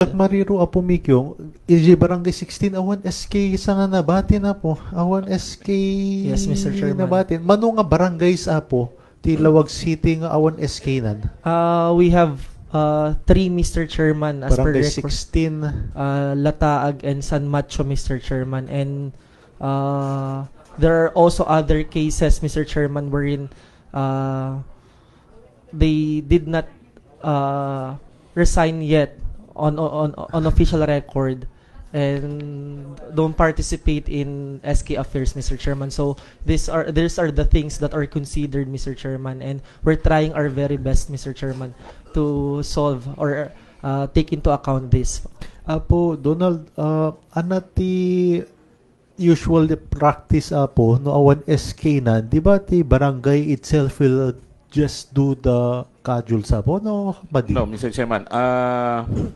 Mariro apo Mikyo, iji barangay 16 awan SK sa nga nabatin apo. Awan SK Yes, Mr. Chairman. nabatin. Mano nga barangays apo, Tilawag City nga awan SK nan. We have three, Mr. Chairman, as per Barangay record. 16. Lataag and San Macho, Mr. Chairman. And there are also other cases, Mr. Chairman, wherein they did not resign yet on official record and don't participate in SK affairs, Mr. Chairman. So these are the things that are considered, Mr. Chairman, and we're trying our very best, Mr. Chairman, to solve or take into account this. Apo Donald, anati usual practice apo no awan SK na, di ba ti barangay itself will just do the schedule sa po no madi? No, Mr. Chairman,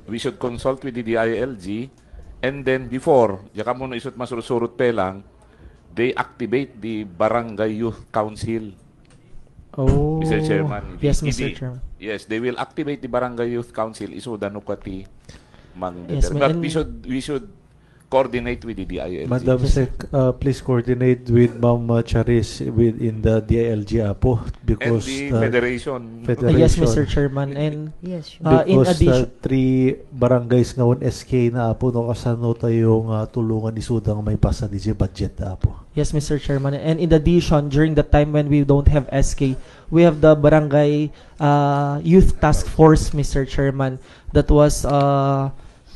we should consult with the DILG and then before, yaka mo no isut masurut-surut pe lang, they activate the Barangay Youth Council. Oh. Mr. Chairman. Yes, Mr. Chairman. Yes, they will activate the Barangay Youth Council iso danukati mang Yes, but and we should coordinate with the DILG. Madam Sec, please coordinate with Ma'am Charis within the DILG apo And because the Federation. Yes, Mr. Chairman. And Yes, sure. in because addition, three barangays nga SK na apo no kasano tayong tulungan ni Sudang may pasa di budget apo. yes, Mr. Chairman. And in addition, during the time when we don't have SK, we have the Barangay Youth Task Force, Mr. Chairman, that was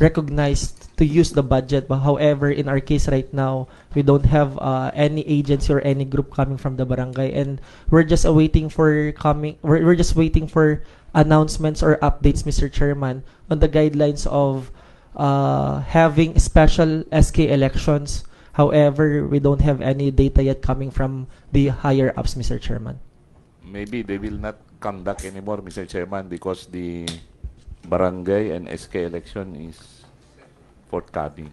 recognized to use the budget. But however, in our case right now, we don't have any agency or any group coming from the barangay, and we're just awaiting for We're just waiting for announcements or updates, Mr. Chairman, on the guidelines of having special SK elections. However, we don't have any data yet coming from the higher ups, Mr. Chairman. Maybe they will not conduct anymore, Mr. Chairman, because the barangay and SK election is forthcoming.